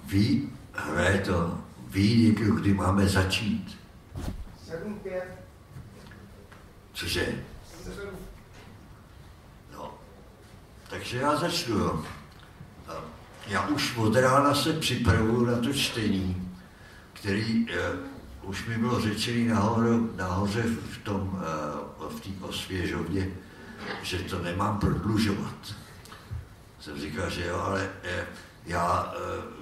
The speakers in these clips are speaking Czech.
ví někdo, kdy máme začít? 7:05. Cože? No, takže já začnu, jo. Já už od rána se připravuju na to čtení, který už mi bylo řečený nahoře v té osvěžovně, že to nemám prodlužovat. Jsem říkal, že jo, ale já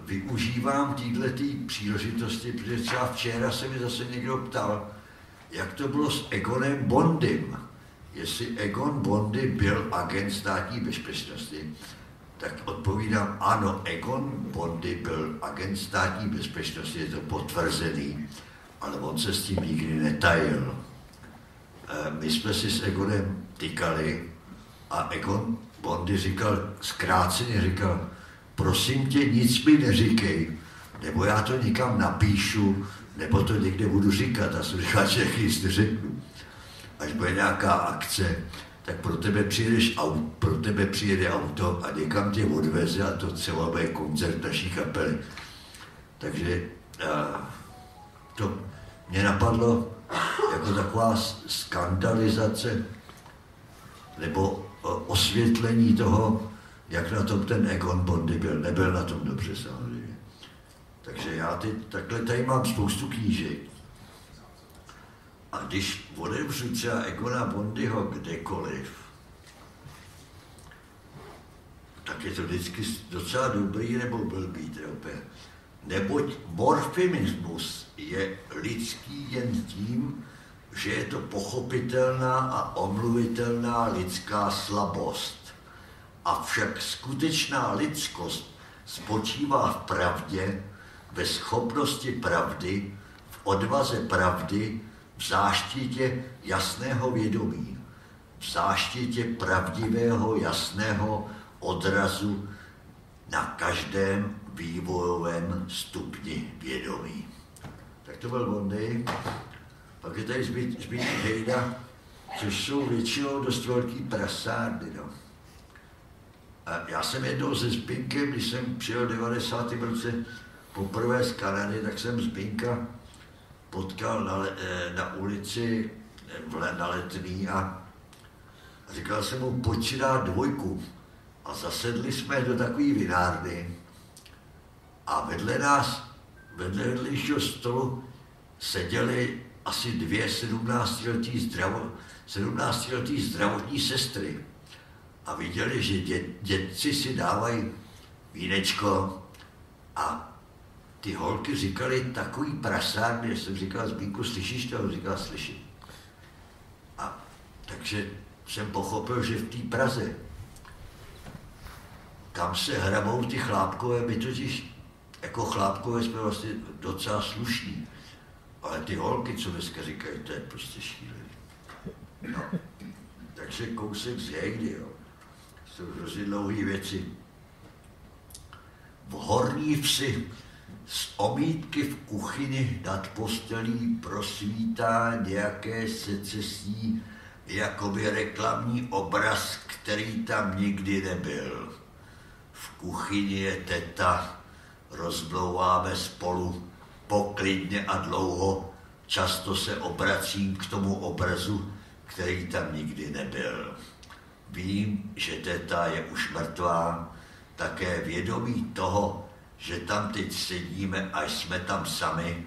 využívám této příležitosti, protože třeba včera se mi zase někdo ptal, jak to bylo s Egonem Bondym. Jestli Egon Bondy byl agent státní bezpečnosti, tak odpovídám, ano, Egon Bondy byl agent státní bezpečnosti, je to potvrzený, ale on se s tím nikdy netajil. My jsme si s Egonem tykali a Egon Bondy zkráceně říkal, prosím tě, nic mi neříkej, nebo já to nikam napíšu, nebo to někde budu říkat. A jsem říkal, že nic neřeknu. Až bude nějaká akce, tak pro tebe přijede auto a někam tě odveze a to celé bude koncert naší kapely. Takže to mě napadlo jako taková skandalizace nebo osvětlení toho, jak na tom ten Egon Bondy byl. Nebyl na tom dobře samozřejmě. Takže já takhle tady mám spoustu knížek. A když odevřu třeba Egona Bondyho kdekoliv, tak je to vždycky docela dobrý nebo blbý. Neboť morfimismus je lidský jen tím, že je to pochopitelná a omluvitelná lidská slabost. Avšak skutečná lidskost spočívá v pravdě, ve schopnosti pravdy, v odvaze pravdy, v záštitě jasného vědomí, v záštitě pravdivého jasného odrazu na každém vývojovém stupni vědomí. Tak to byl Bondy. Pak je tady zbytí Hejda, což jsou většinou dost velký prasárny. No. A já jsem jednou se Zbinkem, když jsem přijel v 90. roce poprvé z Kanady, tak jsem Zbinka potkal na ulici na Letný a říkal jsem mu, pojď si dát 2. A zasedli jsme do takové vinárny a vedle vedlejšího stolu seděli asi 2 17letý zdravotní sestry a viděli, že dětci si dávají vínečko a ty holky říkali takový prasárny, jsem říkal, Zbínku, slyšíš to? Říkal, slyším. A takže jsem pochopil, že v té Praze, kam se hrabou ty chlápkové, my totiž jako chlápkové jsme vlastně docela slušní, ale ty holky, co dneska říkají, to je prostě šílený. No, takže kousek z Hejdy, jo. Jsou hrozně dlouhé věci. V horní vsi z omítky v kuchyni nad postelí prosvítá nějaké secesní, jakoby reklamní obraz, který tam nikdy nebyl. V kuchyni je teta, rozmlouváme spolu poklidně a dlouho, často se obracím k tomu obrazu, který tam nikdy nebyl. Vím, že teta je už mrtvá, také vědomí toho, že tam teď sedíme a jsme tam sami,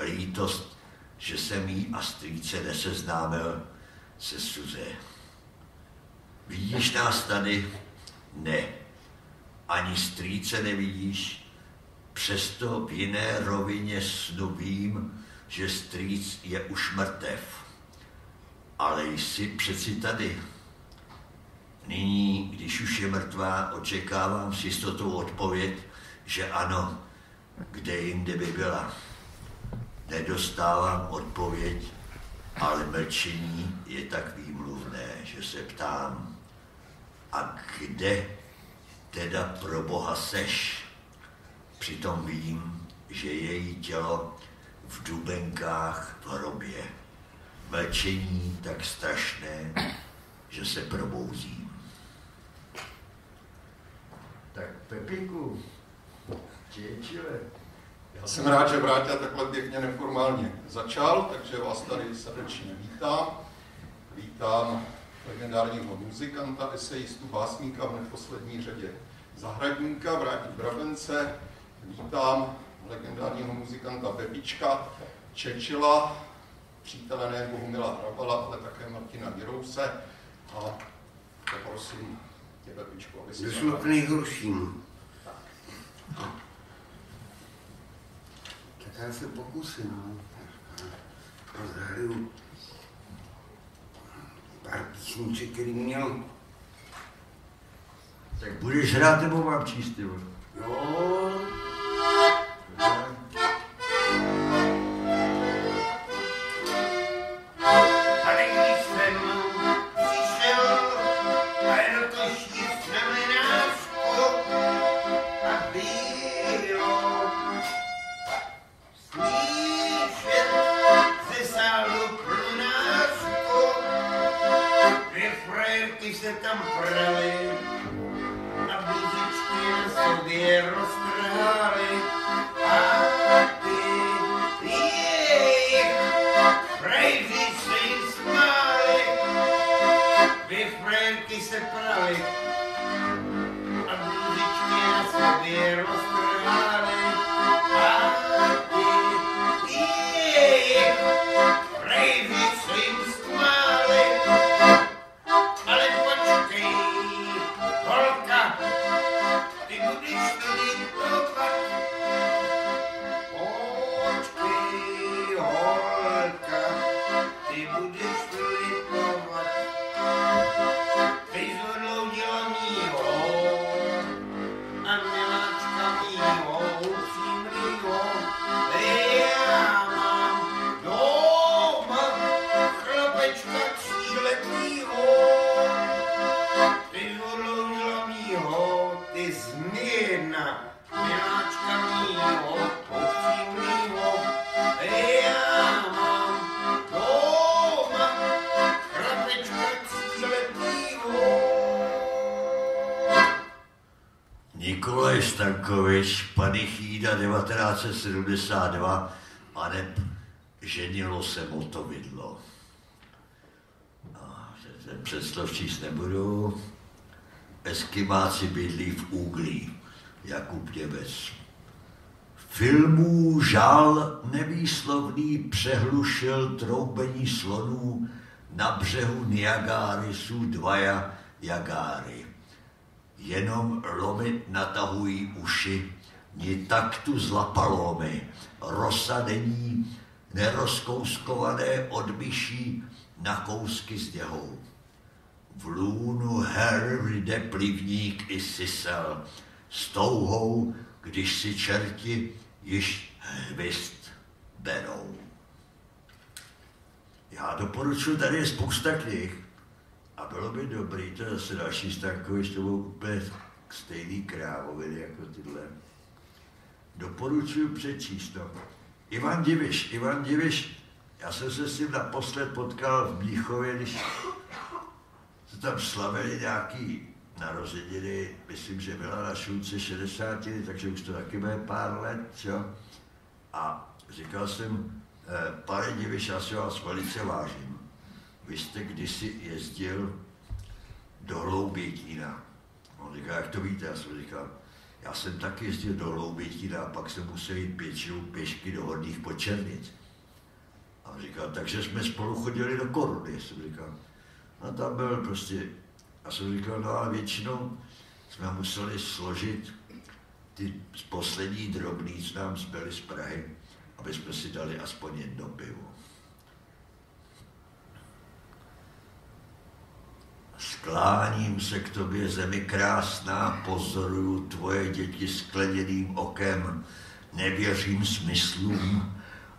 lítost, že jsem jí a strýce neseznámil, se suze. Vidíš nás tady? Ne. Ani strýce nevidíš, přesto v jiné rovině snu vím, že strýc je už mrtev. Ale jsi přeci tady. Nyní, když už je mrtvá, očekávám s jistotou odpověď, že ano, kde jinde by byla. Nedostávám odpověď, ale mlčení je tak výmluvné, že se ptám, a kde teda pro Boha seš? Přitom vím, že její tělo v dubenkách v hrobě. Mlčení tak strašné, že se probouzím. Tak Pepíku, Já jsem rád, že Vráťa takhle pěkně neformálně začal, takže vás tady srdečně vítám. Vítám legendárního muzikanta, esejistu, básníka, v neposlední řadě zahradníka Vráťu Brabence. Vítám legendárního muzikanta Pepička, Čečila, přítele nejen Bohumila Hrabala, ale také Martina Jirouse. A poprosím tě, Pepičko, aby si... Došlo k nejhoršímu. Tak já se pokusím. Zahraju pár písniček, který měl. Tak budeš hrát, nebo mám číst, jo? Jo. Ale když jsem přišel a jen to šíř na menářku a bylo slyšet ze sálu plunářku, dvě frajerky se tam praly a bluzičky na sobě roztrhaly a ty jejich frajeři se jim smáli, dvě frajerky se praly a bluzičky na sobě roztrhaly a ty jejich frajeři se jim smáli. Ale počkej, holka, ty budeš to litovat. Počkej, holka, ty budeš to litovat. Teď zhodloudila mýho a miláčka mýho, upřímnýho. Já mám doma chlapečka 3letýho. Ty zhodloudila mýho, ty změna, miláčka mýho, upřímnýho. Já mám doma chlapečka 3letýho. Nikolaj Stankovič, Panichída 1972, aneb Ženilo se motovidlo. Ten předslov číst nebudu. Eskimáci bydlí v Úglí. Jakub Němec. Filmů žál nevýslovný přehlušil troubení slonů, na břehu Niagáry jsou dvaja jagáry. Jenom lomy natahují uši, ni taktu zlapalomy, rosa není nerozkouskované od myší na kousky s děhou. V lůnu her jde plivník i sisel s touhou, když si čerti již hvězd berou. Já doporučuji, tady je spousta knih a bylo by dobrý, to je zase další Stankovič, to bylo úplně stejný krávoviny jako tyhle. Doporučuji přečíst to. Ivan Diviš, já jsem se s ním naposled potkal v Mnichově, když se tam slavili nějaký narozeniny, myslím, že byla na Šulce 60, takže už to taky bude pár let, jo. A říkal jsem, pane Diviš, já si vás velice vážím. Vy jste kdysi jezdil do Hloubětína. On říká, jak to víte? Já jsem říkal, já jsem taky jezdil do Hloubětína a pak jsem musel jít pěšky do Horních Počernic. A on říkal, takže jsme spolu chodili do Koruny. Jsem říkal, no tam byl prostě, a jsem říkal, no ale většinou jsme museli složit ty poslední drobný, co nám zbyly z Prahy, aby jsme si dali aspoň jedno pivo. Skláním se k tobě, zemi krásná, pozoruju tvoje děti skleněným okem, nevěřím smyslům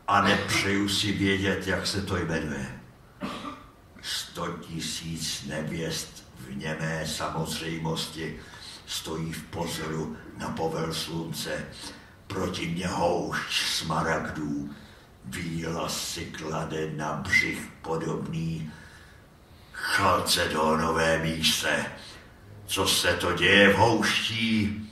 a nepřeju si vědět, jak se to jmenuje. 100 000 nevěst v němé samozřejmosti stojí v pozoru na povel slunce, proti mě houšť smaragdů, výlas si klade na břich podobný Chalcedónové míse. Co se to děje v houští?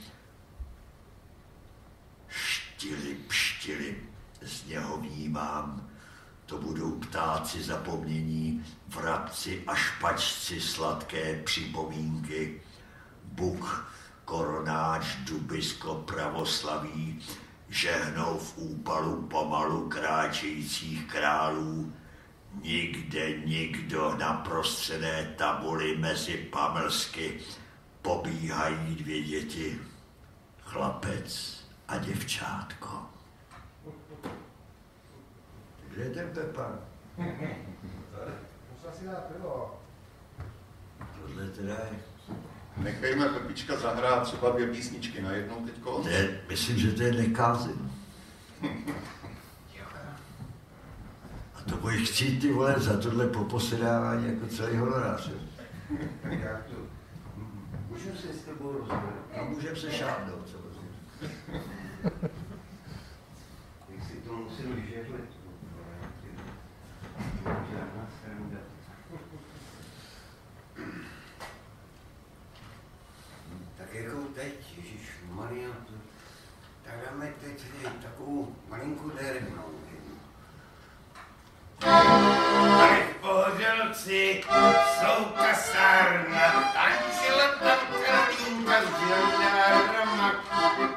ptáci zapomnění, vrabci a špačci sladké připomínky, Bůh, koronáč, dubisko, pravoslaví, žehnou v úpalu pomalu kráčejících králů, nikde nikdo na prostředné tabuli mezi pamlsky pobíhají dvě děti, chlapec a děvčátko. Kde je ten Pepa? Musel si dát pivo. Tohle teda je. Nechejme Pepička zahrát třeba 2 písničky najednou teďko. Myslím, že to je nekázin. A to budeš chtít, ty vole, za tohle poposedávání jako celý honorář. Můžeme se s tebou rozhodnout. No, můžeme se šáhnout, samozřejmě. Jak si to musím žehlit. Tak jako teď, ježišmarja, tak dáme teď takovou malinkou dernou. Ale v Pohořelci jsou kasárna, tančila tam Karolínka s žandárama.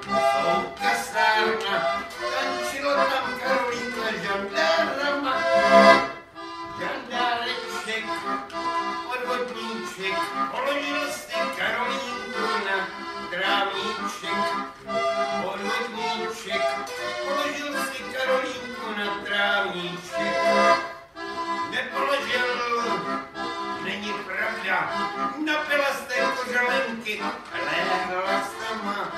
Jsou kasárna, tančila tam Karolínka s žandárama. Žandáreček, podvodníček, položil si Karolínku na trávníček. Podvodníček, položil si Karolínku na trávníček. Nepoložil, není pravda, napila jste kořalenky, lehla sama,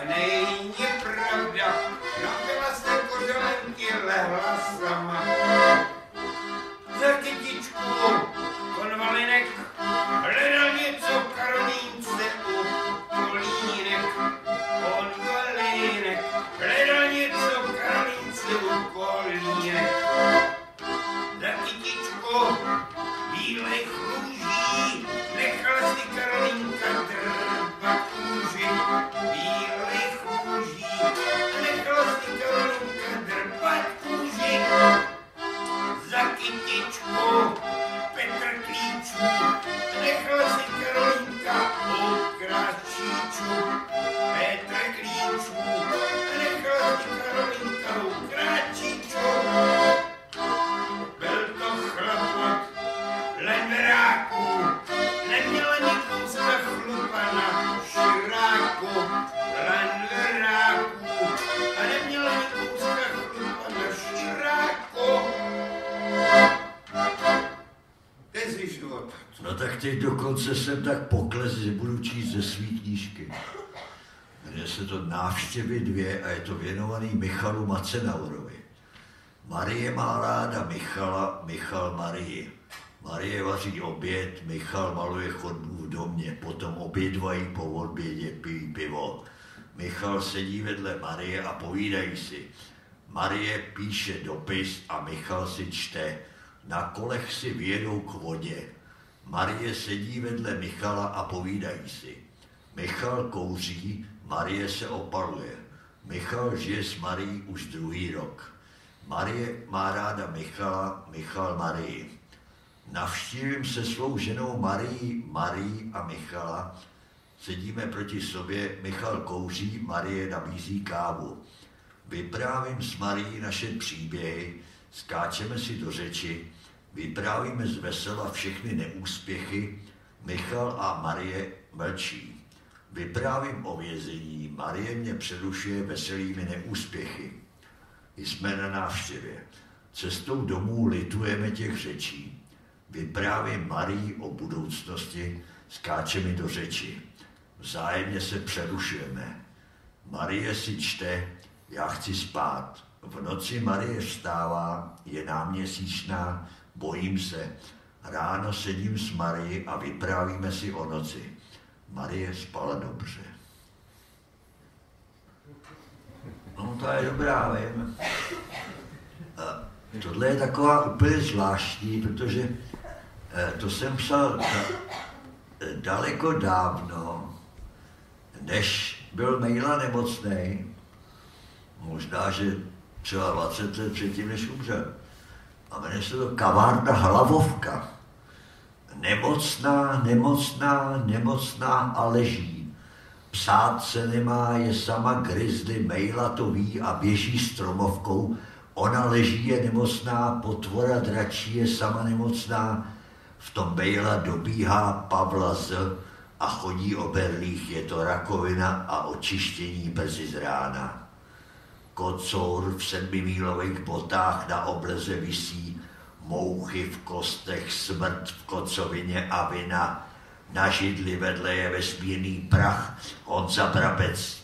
není pravda, napila jste kořalenky, lehla sama. Za kytičku konvalinek hledal něco Karolínce u kolínek. Konvalinek hledal něco Karolínce u kolínek. Za kytičku bílej růží nechala si Karolínka drbat kůži. Bílej růží nechala si Karolínka drbat kůži. Za kytičku Petr Klíčů nechala si Karolínka u kráčíčů. Petr Klíčů nechala si Karolínka u kráčíčů. Byl to chlap ledveráku, neměl ani kouska chlupa na širáku. Ledveráku a neměl ani kouska chlupa na širáku. Teď si život. No tak teď dokonce jsem tak pokles, že budu číst ze svý knížky. Jmenuje se to Návštěvy 2 a je to věnovaný Michalu Macenaurovi. Marie má ráda Michala, Michal Marii. Marie vaří oběd, Michal maluje chodbu v domě, potom obědvají po obědě, pijí pivo. Michal sedí vedle Marie a povídají si. Marie píše dopis a Michal si čte. Na kolech si vyjedou k vodě. Marie sedí vedle Michala a povídají si. Michal kouří, Marie se opaluje. Michal žije s Marií už 2. rok. Marie má ráda Michala, Michal Marii. Navštívím se svou ženou Marii a Michala. Sedíme proti sobě, Michal kouří, Marie nabízí kávu. Vyprávím s Marií naše příběhy, skáčeme si do řeči, vyprávíme z vesela všechny neúspěchy, Michal a Marie mlčí. Vyprávím o vězení, Marie mě přerušuje veselými neúspěchy. Jsme na návštěvě. Cestou domů litujeme těch řečí. Vyprávím Marii o budoucnosti, skáčeme do řeči. Vzájemně se přerušujeme. Marie si čte, já chci spát. V noci Marie vstává, je náměsíčná, bojím se. Ráno sedím s Marii a vyprávíme si o noci. Marie spala dobře. No to je dobrá, vím. Tohle je taková úplně zvláštní, protože to jsem psal daleko dávno, než byl Mejla nemocnej, možná, že třeba 20 let předtím, než umřel. a jmenuje se to kavárna Hlavovka. Nemocná, nemocná, nemocná a leží. Psát se nemá, je sama grizzly, Mejla to ví a běží stromovkou. Ona leží, je nemocná, potvora dračí je sama nemocná. V tom Mejla dobíhá Pavla Z a chodí o berlích, je to rakovina a očištění brzy z rána. Kocour v 7mílových botách na obleze visí, mouchy v kostech, smrt v kocovině a vina. Na židli vedle je vesmírný prach, Honza Brabec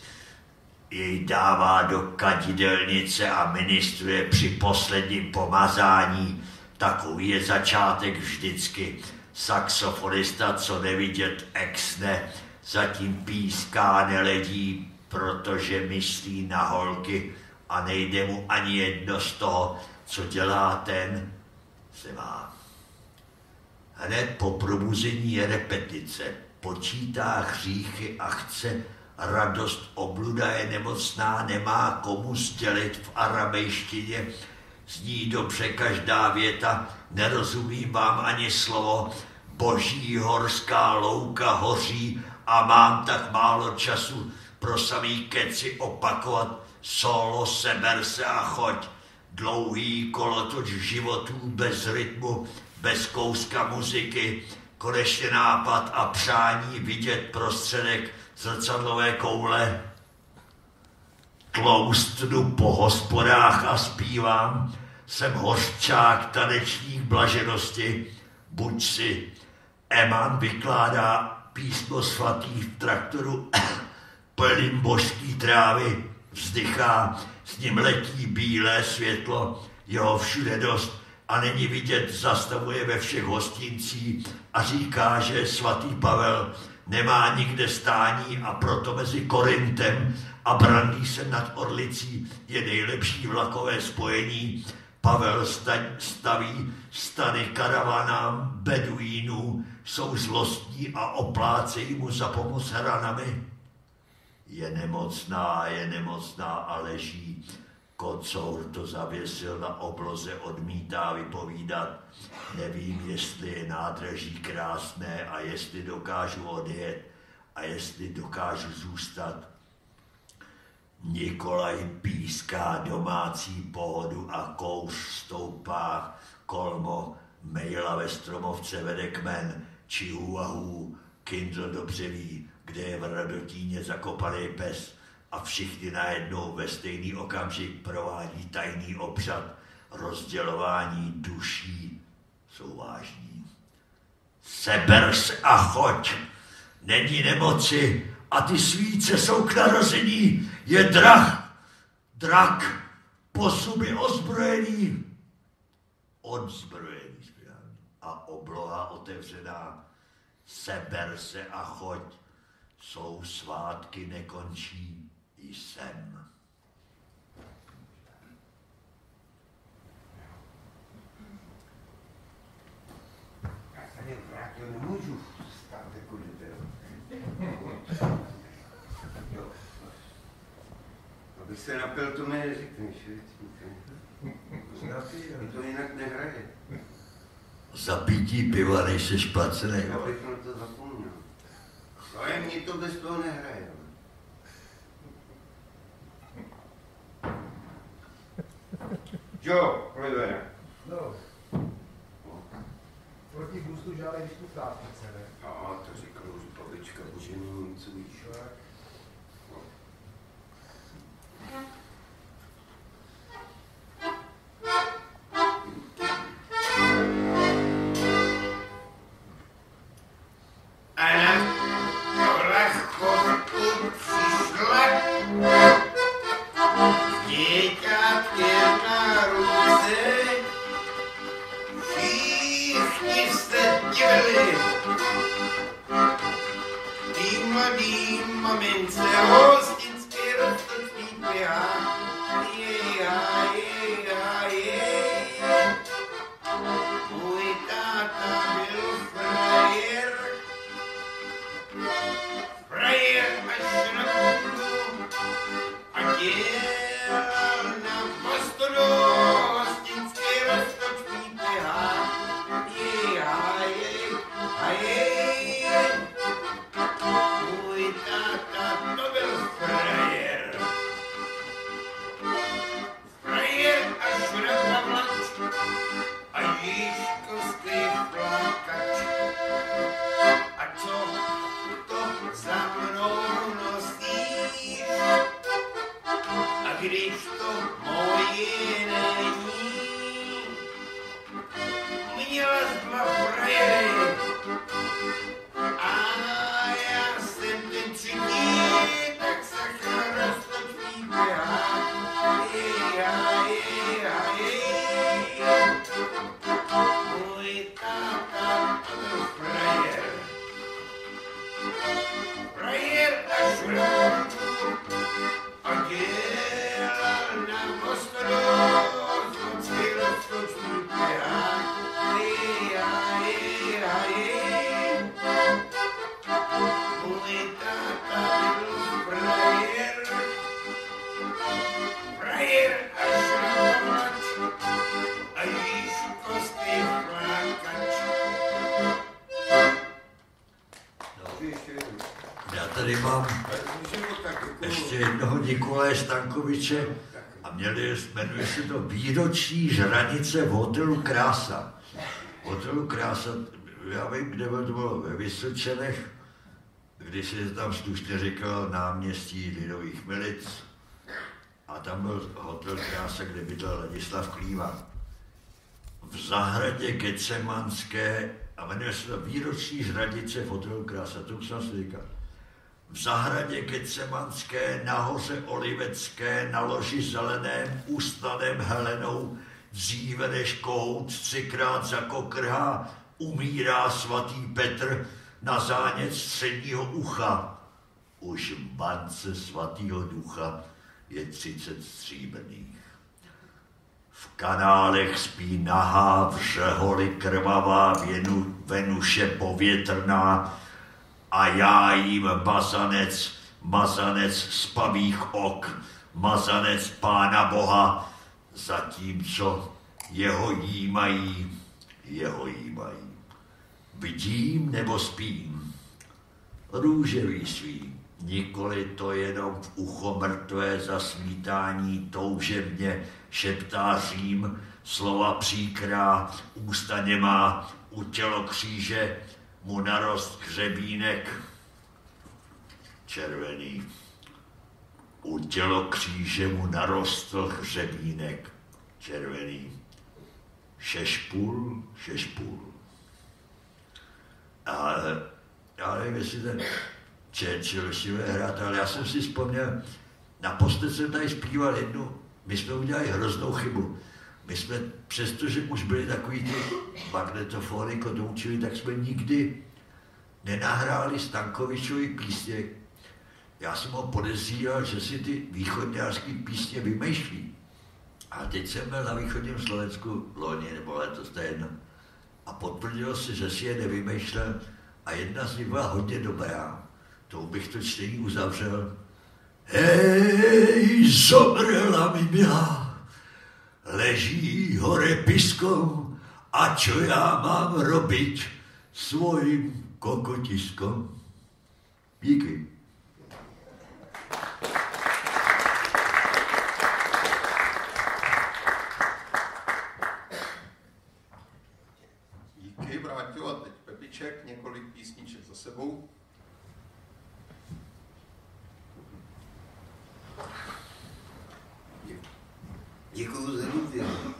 jej dává do kadidelnice a ministruje při posledním pomazání. Takový je začátek vždycky. Saxofonista, co nevidět exne, zatím píská, neledí, protože myslí na holky a nejde mu ani jedno z toho, co dělá ten, se má. Hned po probuzení je repetice, počítá hříchy a chce radost, obluda je nemocná, nemá komu sdělit v aramejštině, zní dobře každá věta, nerozumím vám ani slovo, boží horská louka hoří a mám tak málo času pro samý keci opakovat solo, seber se a choď. Dlouhý kolotoč životů bez rytmu, bez kouska muziky, konečně nápad a přání vidět prostředek zrcadlové koule. Tloustnu po hospodách a zpívám, jsem hořčák, tanečník blaženosti, buď si. Eman vykládá písmo svatý v traktoru plným božský trávy, vzdychá, s ním letí bílé světlo, jeho všude dost a není vidět, zastavuje ve všech hostincích a říká, že svatý Pavel nemá nikde stání a proto mezi Korintem a Brandýsem nad Orlicí je nejlepší vlakové spojení. Pavel staví stany karavanám beduínů, jsou zlostní a oplácejí mu za pomoc hranami. Je nemocná a leží. Kocour to zavěsil na obloze, odmítá vypovídat. Nevím, jestli je nádraží krásné a jestli dokážu odjet a jestli dokážu zůstat. Nikolaj píská domácí pohodu a kouř stoupá. Kolmo, Mejla ve Stromovce vede kmen, Čihuahů, Kindl dobře ví, kde je v Radotíně zakopaný pes a všichni najednou ve stejný okamžik provádí tajný obřad rozdělování duší. Jsou vážní. Seber se a choď, není nemoci a ty svíce jsou k narození. Je drak, posuby ozbrojený, odzbrojený a obloha otevřená. Seber se a choď, jsou svátky, nekončí, jsem. Já tady vrátil nemůžu stát jako debil. Abych se napil, to mi neřekneš, mi to jinak nehraje. Za pití piva nejseš placený. Já bych na to zapomněl. Ale mě to bez toho nehraje. Jo, Olivera. No. Proti gustu žádnej diskutátnice, ne? No, to říkal už babička, bože, není co víš. když to moje není, měla dva frajery a já jsem ten třetí, tak sakra roztočný běhá. Můj táta byl frajer. Frajer a šroub a dělal na mostru roztočný běhá. Můj táta byl frajer. Frajer a šroub a Ježíšu kosty flákač. Já tady mám ještě jednoho Nikolaje Stankoviče a jmenuje se to Výroční žranice v hotelu Krása. Hotelu Krása, já vím, kde to bylo, ve Vysočenech, když se tam slušně říkal náměstí Lidových milic. A tam byl hotel Krása, kde bydlel Ladislav Klíma. V zahradě Gecemanské, a jmenuje se to Výroční žranice v hotelu Krása, to už jsem si říkal. V zahradě Gecemanské, nahoře Olivecké, na loži zeleném, usnaném Helenou, dříve než kohout 3krát zakokrhá, umírá svatý Petr na zánět středního ucha. Už v bance svatýho ducha je 30 stříbrných. V kanálech spí nahá, v řeholi krvavá, Venuše povětrná, a já jím mazanec spavých ok, mazanec Pána Boha, zatímco jeho jímají. Vidím nebo spím, růževý svým, nikoli to jenom v ucho mrtvé zasmítání toužebně šeptá Řím, slova příkrá, ústa nemá, u tělo kříže mu narost hřebínek červený. U tělo kříže mu narostl hřebínek červený. 6,5. Ale já nevím, jestli ten Churchill si bude hrát, ale já jsem si vzpomněl, naposled jsem tady zpíval jednu, my jsme udělali hroznou chybu. My jsme, přestože už byli takový ty magnetofony kotoučili, tak jsme nikdy nenahráli Stankovičovy písně. Já jsem ho podezříval, že si ty východňářské písně vymýšlí. A teď jsem byl na východním Slovensku loni, nebo letos, to je jedno. A potvrdilo se, že si je nevymýšlel a jedna z nich byla hodně dobrá. Tou bych to čtení uzavřel. Hej, zomrela mi milá, leží hore piskom, a čo já mám robiť svojim kokotiskom? Díky. Díky, Vráťo, a teď Pepiček, několik písniček za sebou. Děkuju za důvěru.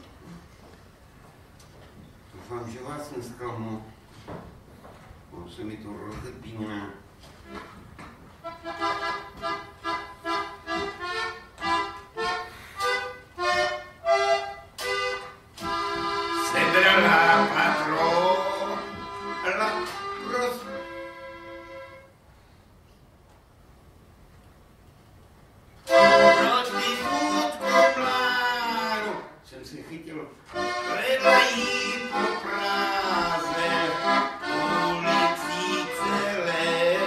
Doufám, že vás nezklamu. On se mi to rozepíná. Sebrala patrola proti fůdku mládu jsem se chytil, hledají po práze ulicí celé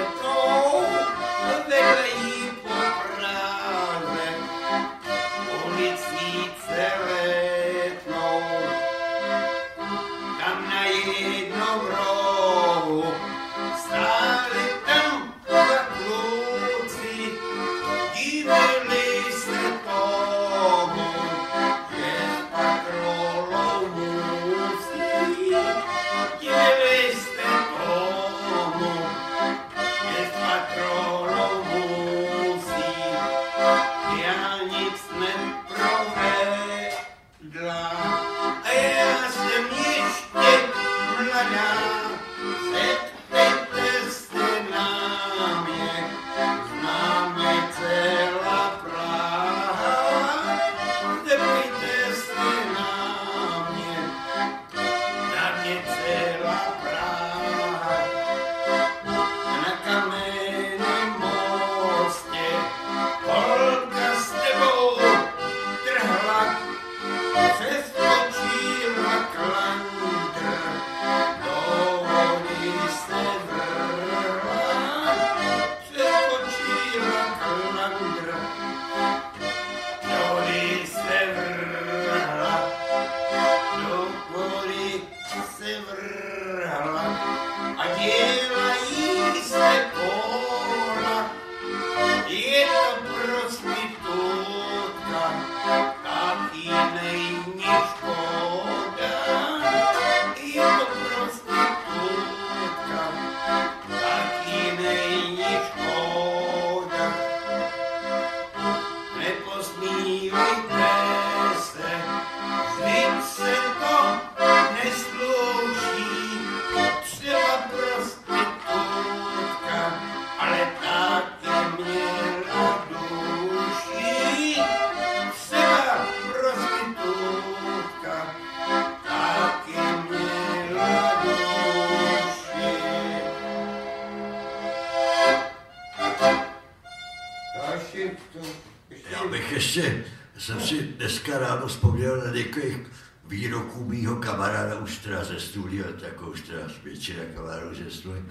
ještě jsem si dneska ráno vzpomněl na několik výroků mýho kamaráda už teda ze studia, jako už teda většina kamarádů ze studia,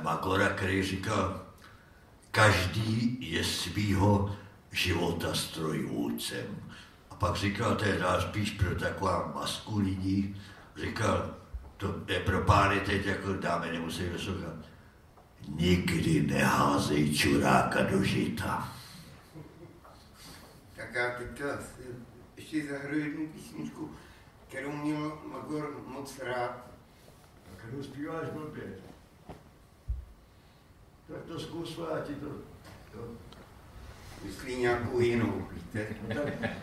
Magora, který říkal, každý je svýho života strojvůdcem. A pak říkal, to je spíš pro taková maskulinní, říkal, to je pro pány teď, jako dámy nemusí poslouchat, nikdy neházej čuráka do žita. Tak já teďka ještě zahraju jednu písničku, kterou měl Magor moc rád. A kterou zpíváš blbě? Tak to zkus, já ti to... Myslí nějakou jinou, víte?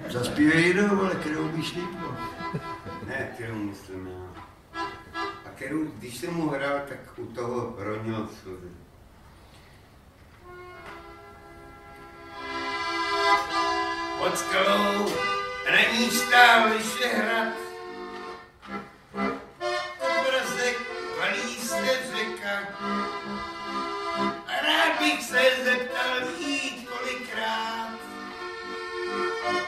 Zaspívej jinou, ale kterou umíš líp, no. Ne, kterou myslím já. A kterou, když jsem mu hrál, tak u toho ronil slzy. Pod skalou na ní stál Vyšehrad. Obrazek valí se řeka. A rád bych se zeptal jí kolikrát,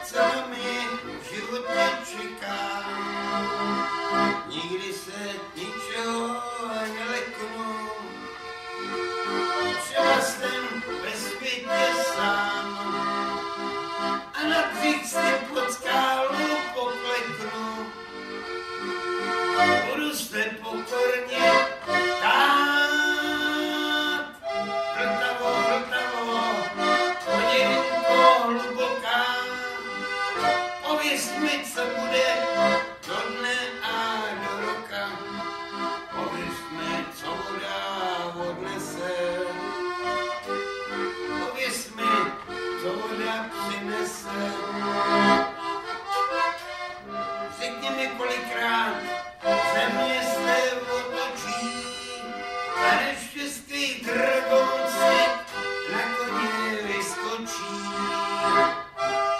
co na mě v životě čeká. Nikdy se ničeho neleknu, třeba jsem ve světě sám. A na břih si pod skálu pokleknu, budu se pokorně tát. Vltavo, vltavo, hodinko hluboká, pověz mi, co bude do dne a do roka. Pověz mi, co voda odnese, pověz mi, co voda přinese. Řekni mi, kolikrát země se otočí a neštěstí dragon si na koně vyskočí.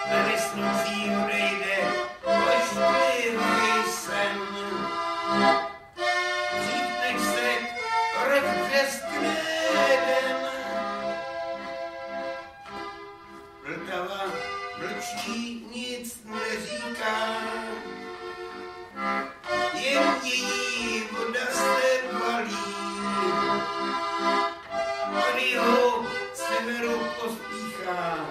Tady s nocí odejde ošklivý sen. Dřív než se rozbřeskne den. Vltava mlčí, nic neříká, jen její voda se valí. Od jihu severu pospíchá,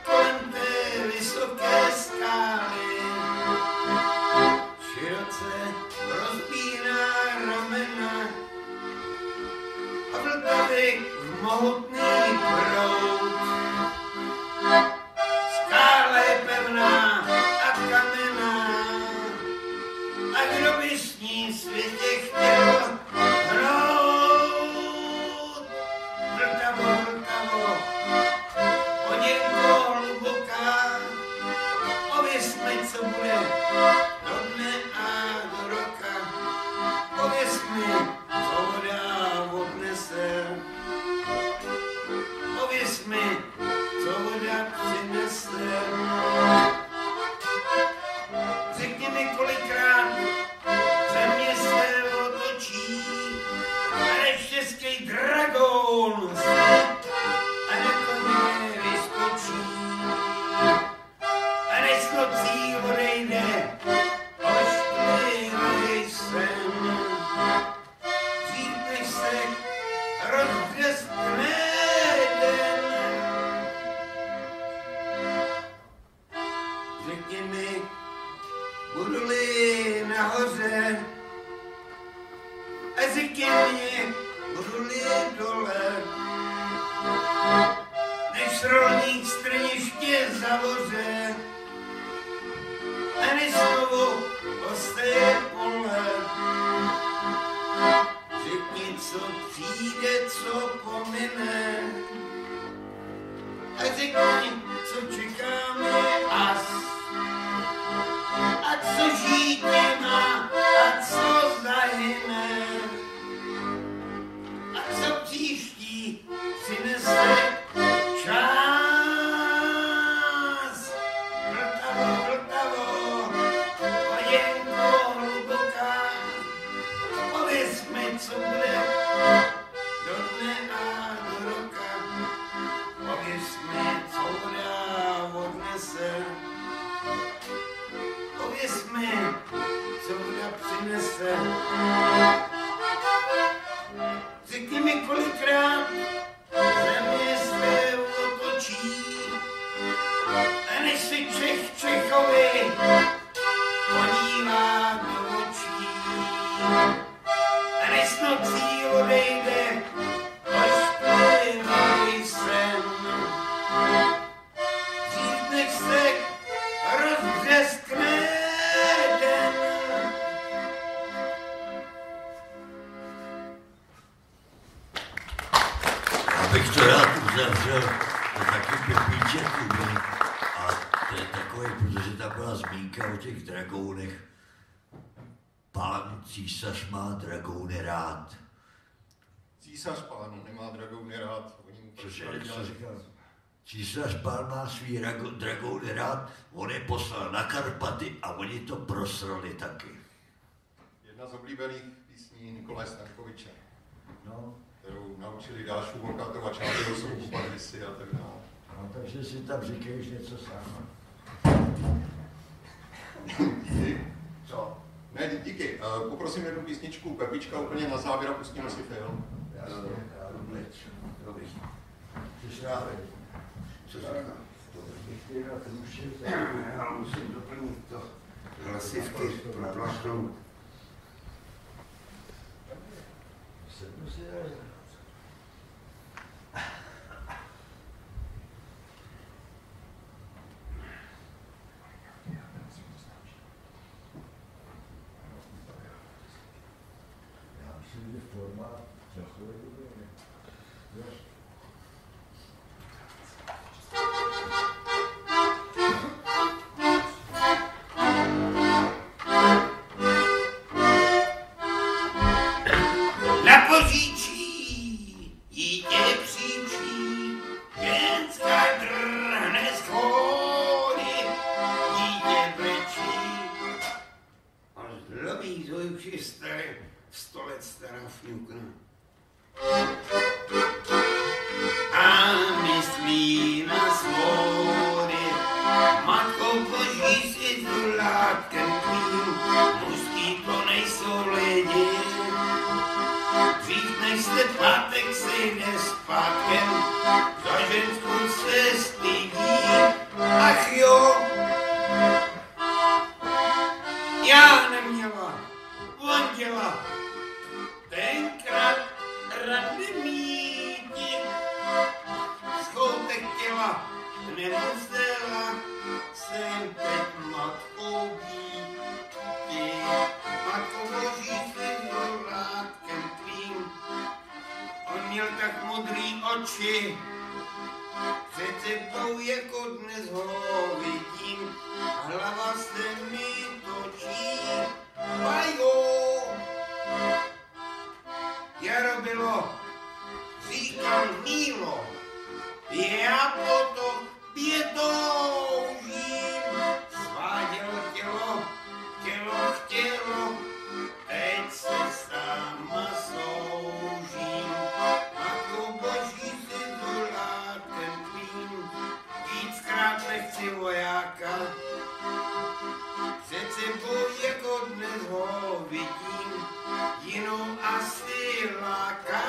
kolem té vysoké skály. Široce rozpíná ramena a Vltavy mohutný proud. Skála je pevná a kamenná, a kdo by s ní světě chtěl hnout. Vltavo, Vltavo, hodinko hluboká, pověz mi, co bude do dne a do roka. Pověz mi, co voda odnese, pověz mi, co voda přinese. Řekni mi, kolikrát země se otočí a neštěstí dragon a na koně vyskočí. A než s nocí odejde ošklivý sen. Dřív než se rozbřeskne den. Řekni mi, budu-li nahoře, a řekni mi, budu-li dole. Než rolník strniště zavoře a než znovu osteje pole. Řekni, co přijde, co pomine, a řekni, co čekáme as. A co žítě má, a co zahyne, a co příští přinese čas. Vltavo, Vltavo, hodinko hluboká, pověz mi, co bude do dne a do roka. Pověz mi, co bude si Čech Čechovi podívá do očí. Než nocí odejde, až plivavý sen. Dřív než se rozbřeskne den. Abych to rád uzavřel, to taky Pepíček umí. A to je takový, protože tam byla zmínka o těch dragounech. Pán císař má dragouny rád. Císař pán nemá dragouny rád. Oni mu Což je, poslali co další. říkal? Císař pán má svý dragouny rád, on je poslal na Karpaty a oni to prosrali taky. Jedna z oblíbených písní Nikolaje Stankoviče, No, kterou naučili Dášu Volkátovou a Čátelou jsou Parvisy a tak dále. no, takže si tam říkejš něco sám. Co? Ne, díky. Poprosím jednu písničku Pepička úplně na závěr a pustíme si film. Jasně, já dobrý. Jsi rád? Co říká? To bych chtěl rušit. Já musím doplnit to hlasivky naplašnou. Sednu si já myslím, že forma časové doby je. Na Poříčí dítě křičí, ženská drhne z chody, dítě brečí. A zlobí zojivši staré, 100 let stará fňukna. A myslí na svody, matkou koží si zulátkem tvým, mužský to nejsou lidi. Dřív než se pátek sejde zpátkem, za ženskou se stydí. Ach jo, já neměla, on děla, tenkrát rady míti. Schoutek těla nemusela, jsem teď matkou díti. Matkou boží se volátkem tvým, on měl tak modrý oči, před sebou jako dnes ho vidím, hlava se mi točí. Vajo, jaro bylo, říkal Mílo, já po tobě toužím. Sváděl tělo, tělo chtělo, teď se sama soužím. Matkou boží si zulátkem tvým, víckrát nechci vojáka, před sebou jako dnes ho vidím, jinou asi láká.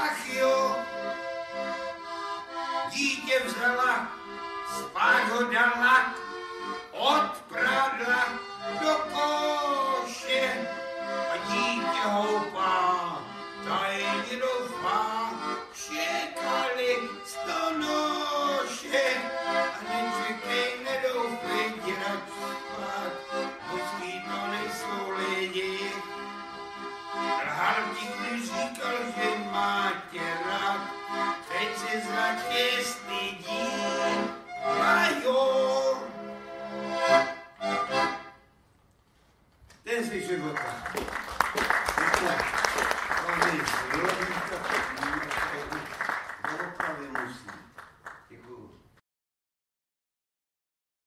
Ach jo, dítě vzala, spát ho dala, odprádla do koše a dítě houpá, tajně doufá, čekali stonoše a nečekej, nedoufej, dělat spát, mužský to nejsou lidi. Lhal ti, když říkal, že má tě rád, teď se za tě stydí. A jo, ten si života.